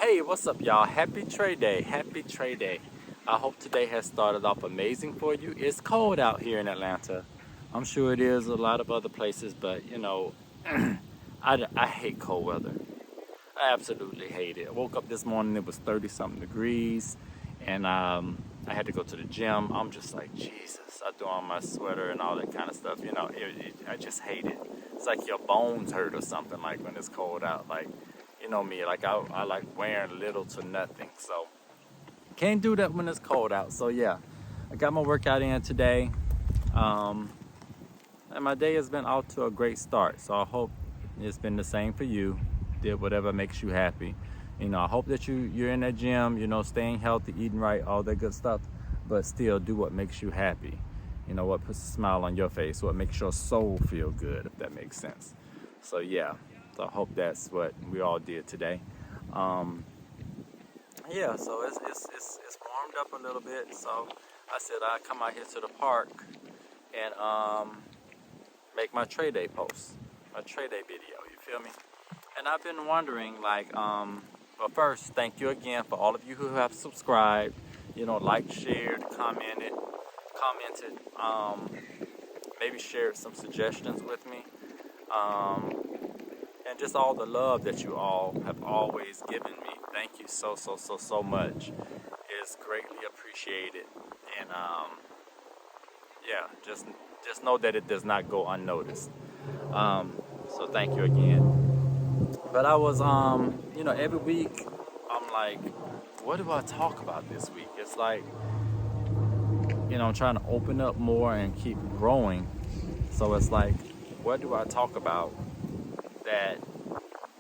Hey, what's up, y'all? Happy trade day. Happy trade day. I hope today has started off amazing for you. It's cold out here in Atlanta. I'm sure it is a lot of other places, but I hate cold weather. I absolutely hate it. I woke up this morning, it was 30 something degrees, and I had to go to the gym. I'm just like, Jesus, I threw on my sweater and all that kind of stuff. I just hate it. It's like your bones hurt or something, like when it's cold out. Like, you know me, like I like wearing little to nothing. So, can't do that when it's cold out. So, yeah, I got my workout in today. Um, and my day has been off to a great start. So, I hope it's been the same for you. Did whatever makes you happy. I hope that you're in that gym, staying healthy, eating right, all that good stuff, but still do what makes you happy. What puts a smile on your face, what makes your soul feel good, if that makes sense. So yeah, so I hope that's what we all did today. Um, yeah, so it's warmed up a little bit. So I said I'd come out here to the park and make my trade day post, my trade day video. You feel me? And I've been wondering, well, first, thank you again for all of you who have subscribed, liked, shared, commented, maybe shared some suggestions with me, and just all the love that you all have always given me. Thank you so much. It's greatly appreciated, and yeah, just know that it does not go unnoticed. So thank you again. But I was, every week I'm like, what do I talk about this week? It's like, I'm trying to open up more and keep growing. So it's like, what do I talk about that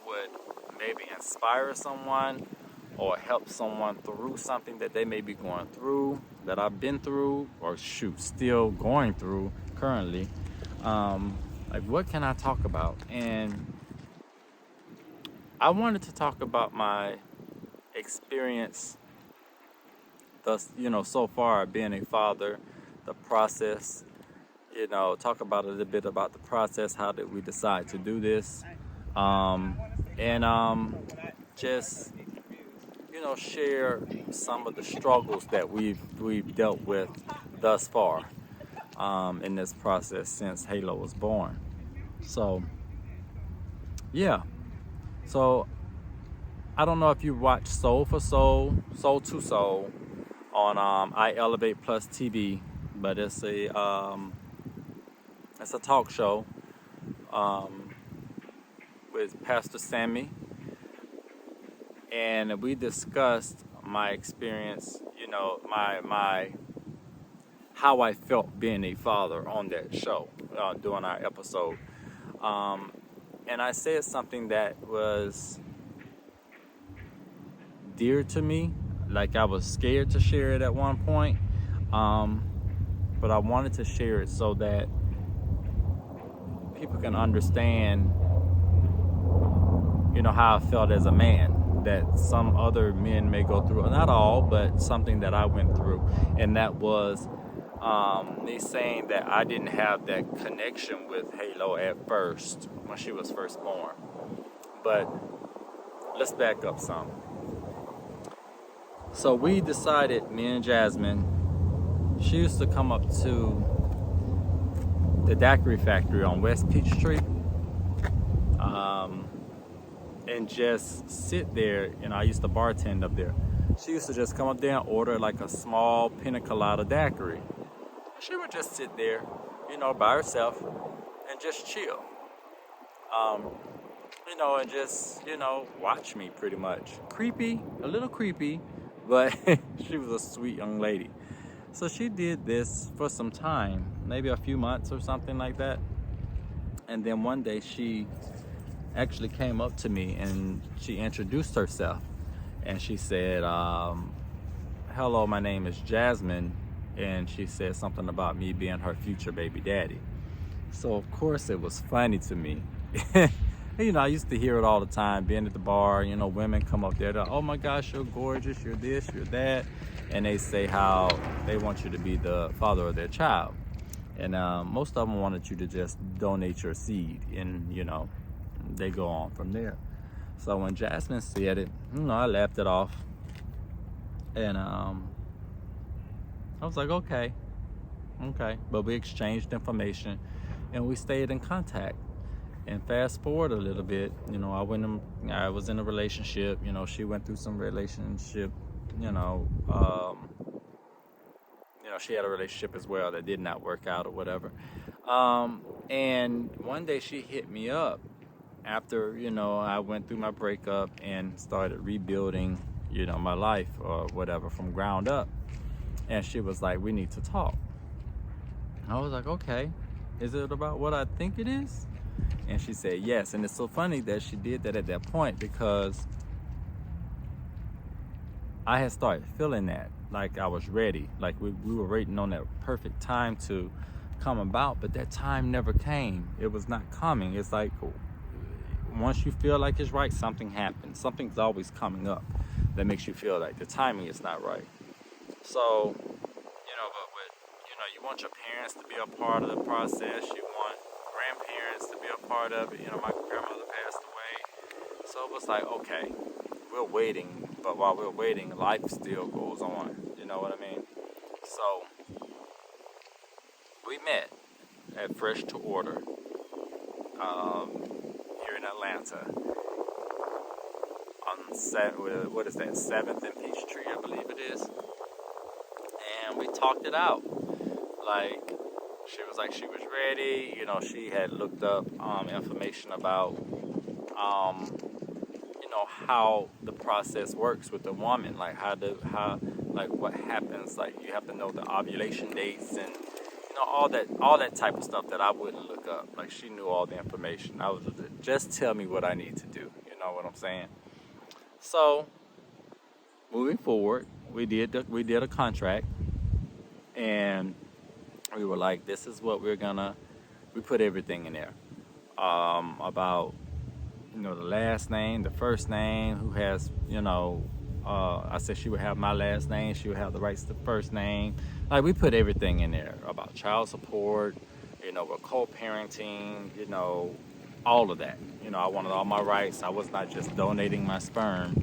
would maybe inspire someone or help someone through something that they may be going through, that I've been through, or still going through currently. Like, what can I talk about? And I wanted to talk about my experience thus, so far being a father, the process, talk about a little bit about the process, how did we decide to do this, and just, share some of the struggles that we've dealt with thus far in this process since Halo was born. So, yeah. So I don't know if you watch Soul for Soul, Soul to Soul on I Elevate Plus TV, but it's a talk show with Pastor Sammy, and we discussed my experience, my how I felt being a father on that show during our episode, and I said something that was dear to me. Like, I was scared to share it at one point, but I wanted to share it so that people can understand, how I felt as a man, that some other men may go through, not all, but something that I went through. And that was me saying that I didn't have that connection with Halo at first when she was first born. But let's back up some. So we decided, me and Jasmine, she used to come up to the daiquiri factory on West Peachtree, and just sit there. I used to bartend up there. She used to just come up there and order like a small pina colada daiquiri. She would just sit there, by herself and just chill. And just, watch me pretty much. Creepy, a little creepy, but she was a sweet young lady. So she did this for some time, maybe a few months or something like that. And then one day she actually came up to me and she introduced herself. And she said, hello, my name is Jasmine. And she said something about me being her future baby daddy. So of course it was funny to me. I used to hear it all the time, being at the bar, women come up there, oh my gosh, you're gorgeous, you're this, you're that. And they say how they want you to be the father of their child. And most of them wanted you to just donate your seed, and, they go on from there. So when Jasmine said it, I laughed it off. And I was like, okay. But we exchanged information and we stayed in contact. And fast forward a little bit, I was in a relationship, she went through some relationship, you know, um, she had a relationship as well that did not work out or whatever. And one day she hit me up after, I went through my breakup and started rebuilding, my life or whatever from ground up. And she was like, we need to talk. I was like, okay, is it about what I think it is? And she said yes. And it's so funny that she did that at that point because I had started feeling that, like I was ready. Like we were waiting on that perfect time to come about, but that time never came. It was not coming. It's like once you feel like it's right, something happens. Something's always coming up that makes you feel like the timing is not right. So, but with, you want your parents to be a part of the process. You want grandparents to be a part of it. My grandmother passed away. So it was like, okay, we're waiting, but while we're waiting, life still goes on. You know what I mean? So we met at Fresh to Order here in Atlanta on what is that, 7th and Peachtree, I believe it is. And we talked it out. Like, she was like she was ready. She had looked up information about how the process works with the woman, like like what happens, like you have to know the ovulation dates and all that type of stuff that I wouldn't look up. Like she knew all the information. I was just tell me what I need to do. You know what I'm saying? So moving forward, we did a contract, and we were like, this is what we put everything in there about the last name, the first name, who has, I said she would have my last name, she would have the rights to the first name. Like we put everything in there about child support, we're co-parenting, all of that. I wanted all my rights. I was not just donating my sperm,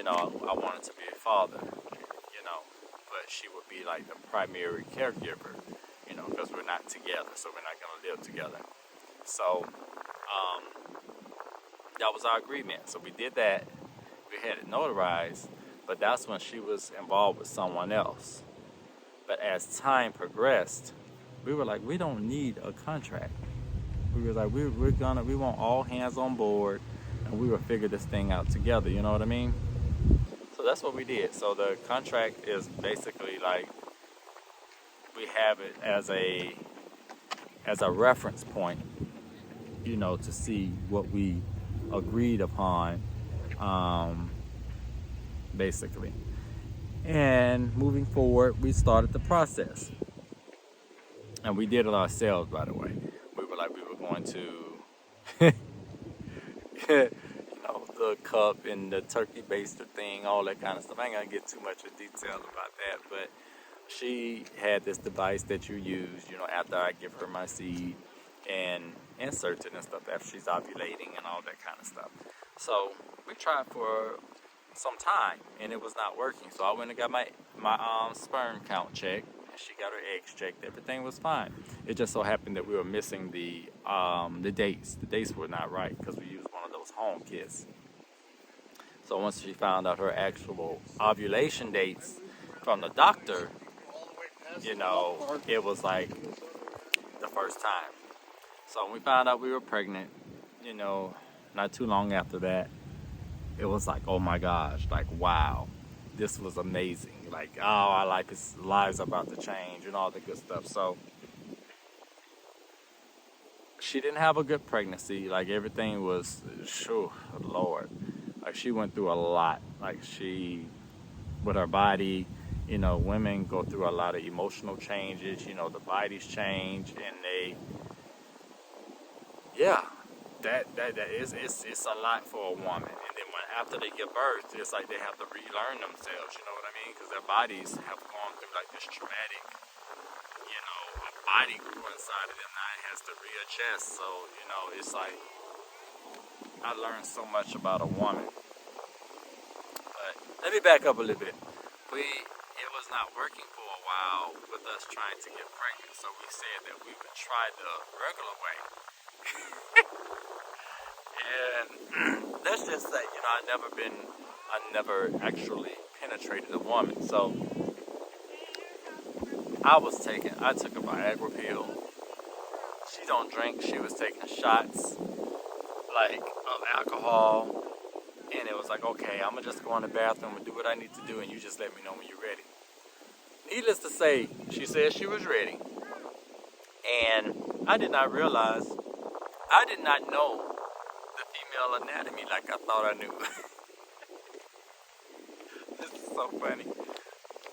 I wanted to be a father, but she would be like the primary caregiver, because we're not together, so we're not going to live together. So, that was our agreement. So we did that. We had it notarized, but that's when she was involved with someone else. But as time progressed, we were like, we don't need a contract. We were like, we want all hands on board, and we will figure this thing out together. You know what I mean? So that's what we did. So the contract is basically like we have it as a reference point, to see what we agreed upon, basically. And moving forward, we started the process. And we did it ourselves, by the way. We were like, we were going to, the cup and the turkey baster thing, all that kind of stuff. I ain't gonna get too much of detail about that, but she had this device that you use, after I give her my seed and insert it and stuff after she's ovulating and all that kind of stuff. So we tried for some time and it was not working. So I went and got my sperm count checked, and she got her eggs checked. Everything was fine. It just so happened that we were missing the dates. The dates were not right because we used one of those home kits. So once she found out her actual ovulation dates from the doctor, it was like the first time. So when we found out we were pregnant, not too long after that, it was like, oh my gosh, like, wow, this was amazing. Like, oh, our lives are about to change and all the good stuff. So she didn't have a good pregnancy. Like everything was, Lord, like she went through a lot. Like with her body, women go through a lot of emotional changes. The bodies change, and it's a lot for a woman. And then after they give birth, it's like they have to relearn themselves. You know what I mean? Because their bodies have gone through like this traumatic, a body grew inside of them. Now it has to readjust. So it's like I learned so much about a woman. But let me back up a little bit. It was not working for a while with us trying to get pregnant, so we said that we would try the regular way. And let's just say, I never actually penetrated a woman. So I took a Viagra pill. She don't drink. She was taking shots like of alcohol, and it was like, okay, I'm gonna just go in the bathroom and do what I need to do, and you just let me know when you're ready. Needless to say, she said she was ready, and I did not realize, I did not know the female anatomy like I thought I knew. This is so funny.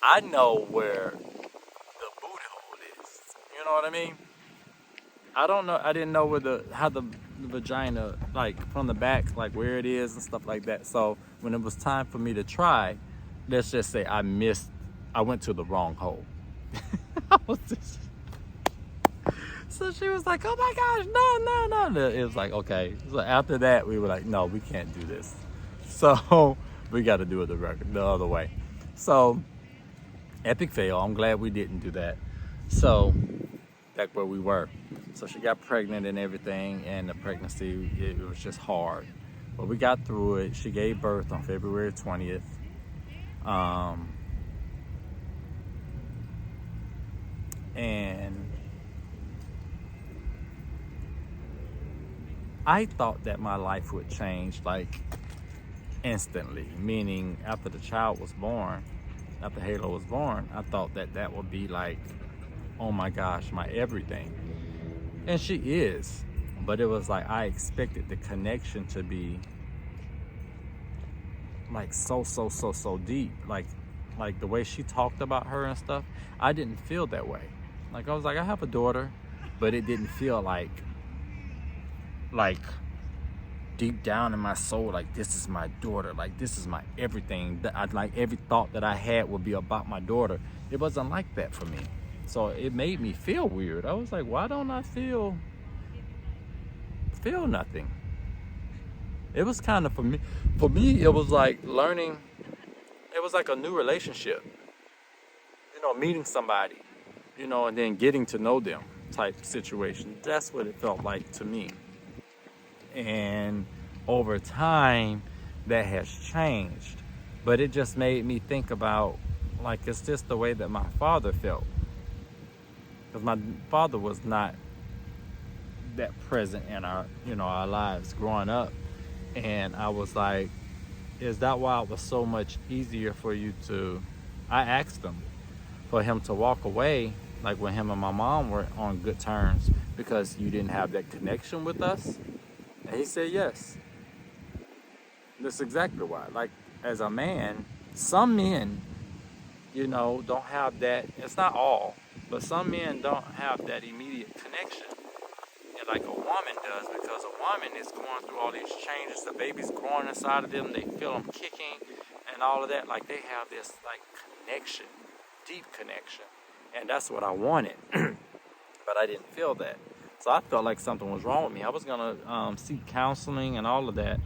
I know where the booty hole is. You know what I mean? I didn't know how the vagina, like from the back, like where it is and stuff like that. So when it was time for me to try, let's just say I went to the wrong hole. So she was like, oh my gosh, no. It was like, okay. So after that, we were like, no, we can't do this. So we got to do it the other way. So epic fail. I'm glad we didn't do that. So back where we were. So she got pregnant and everything, and the pregnancy, it was just hard. But we got through it. She gave birth on February 20th. And I thought that my life would change like instantly, meaning after the child was born, after Halo was born, I thought that would be like, oh my gosh, my everything. And she is, but it was like I expected the connection to be like so deep, like the way she talked about her and stuff. I didn't feel that way. Like I was like, I have a daughter, but it didn't feel like deep down in my soul, like this is my daughter, like this is my everything. Like every thought that I had would be about my daughter. It wasn't like that for me. So it made me feel weird. I was like, why don't I feel nothing? It was kind of, for me, it was like learning, it was like a new relationship. Meeting somebody, and then getting to know them type situation. That's what it felt like to me. And over time, that has changed. But it just made me think about, like, it's just the way that my father felt. Because my father was not that present in our lives growing up. And I was like, is that why it was so much easier for you I asked him for him to walk away, like when him and my mom were on good terms, because you didn't have that connection with us? And he said yes. That's exactly why. Like, as a man, some men, don't have that. It's not all, but some men don't have that immediate connection. And like a woman does, because a woman is going through all these changes. The baby's growing inside of them. They feel them kicking and all of that. Like they have this like connection, deep connection. And that's what I wanted. But I didn't feel that. So I felt like something was wrong with me. I was going to seek counseling and all of that.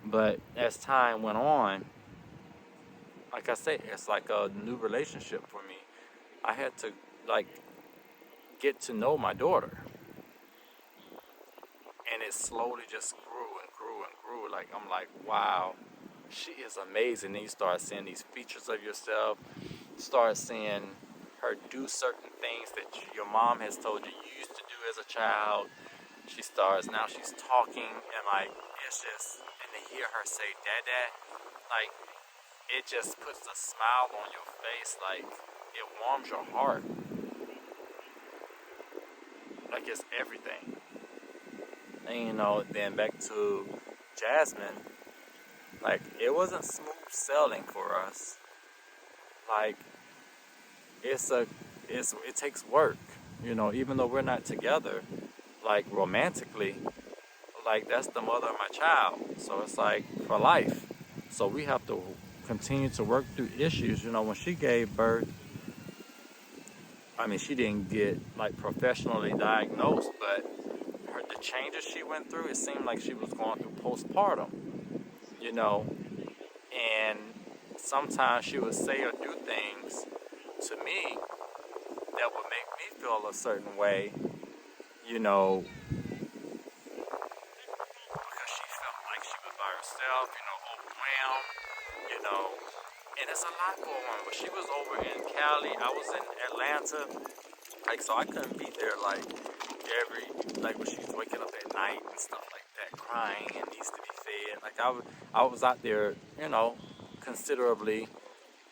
But as time went on, like I say, it's like a new relationship for me. I had to like get to know my daughter. And it slowly just grew and grew and grew. Like, I'm like, wow, she is amazing. Then you start seeing these features of yourself. Start seeing her do certain things that your mom has told you used to do as a child. Now she's talking, and like, it's just, and to hear her say dada, like, it just puts a smile on your face. Like, it warms your heart. Like, it's everything. And then back to Jasmine, like, it wasn't smooth sailing for us. Like, it takes work, even though we're not together, like, romantically, like, that's the mother of my child. So it's like for life. So we have to continue to work through issues. When she gave birth, I mean, she didn't get like professionally diagnosed, but the changes she went through, it seemed like she was going through postpartum, you know, and sometimes she would say or do things to me that would make me feel a certain way, you know, because she felt like she was by herself, you know, overwhelmed, you know, and it's a lot going on. But she was over in Cali, I was in Atlanta, like, so I couldn't be there, like, when she's waking up at night and stuff like that, crying and needs to be fed. Like, I was out there, you know, considerably,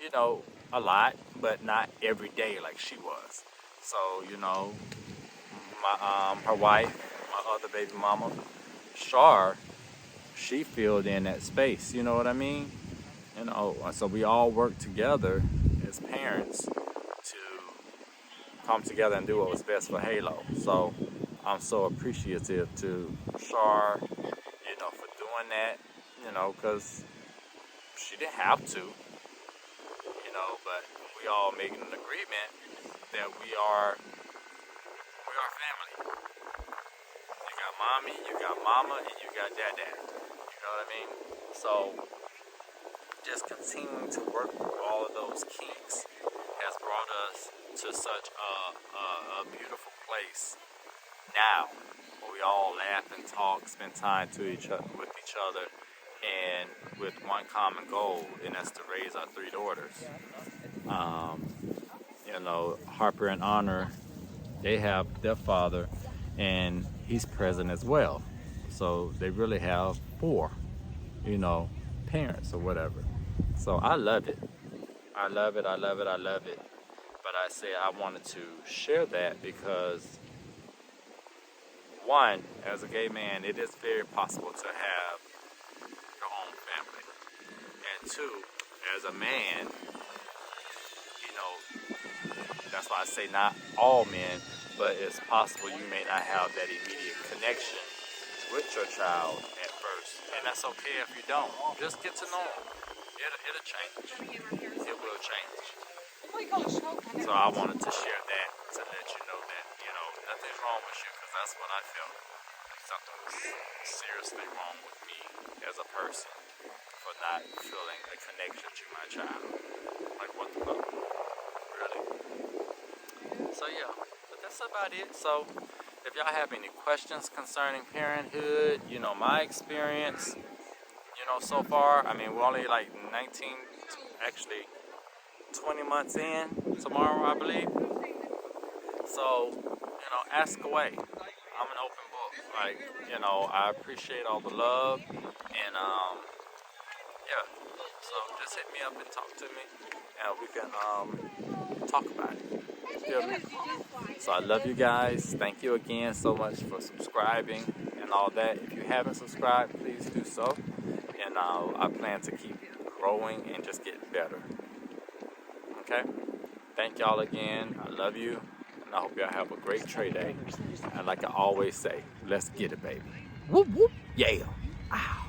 you know, a lot, but not every day like she was. So, you know, her wife, my other baby mama, Shar, she filled in that space, you know what I mean? You know, so we all work together as parents to come together and do what was best for Halo. So I'm so appreciative to Shar, you know, for doing that, you know, because she didn't have to, you know, but we all making an agreement that we are family. You got mommy, you got mama, and you got dad. You know what I mean? So just continuing to work through all of those kinks has brought us to such a beautiful place now, where we all laugh and talk, spend time with each other, and with one common goal, and that's to raise our 3 daughters. You know, Harper and Honor, they have their father, and he's present as well. So they really have 4, you know, parents or whatever. So I love it. I love it. But I say I wanted to share that because, one, as a gay man, it is very possible to have your own family. And 2, as a man, you know, that's why I say not all men, but it's possible you may not have that immediate connection with your child at first. And that's okay if you don't. Just get to know them. It'll change. It will change. So I wanted to share that to let you know that, you know, nothing's wrong with you, because that's what I felt. Like something was seriously wrong with me as a person for not feeling a connection to my child. Like, what the fuck? Really? So yeah, but that's about it. So if y'all have any questions concerning parenthood, you know, my experience, you know, so far, I mean, we're only like 20 months in tomorrow, I believe. So, you know, ask away. I'm an open book. Like, you know, I appreciate all the love, and yeah. So just hit me up and talk to me, and we can talk about it. Feel me? So I love you guys. Thank you again so much for subscribing and all that. If you haven't subscribed, please do so. And I plan to keep growing and just get better. Okay? Thank y'all again. I love you. And I hope y'all have a great trade day. And like I always say, let's get it, baby. Whoop, whoop. Yeah. Ow.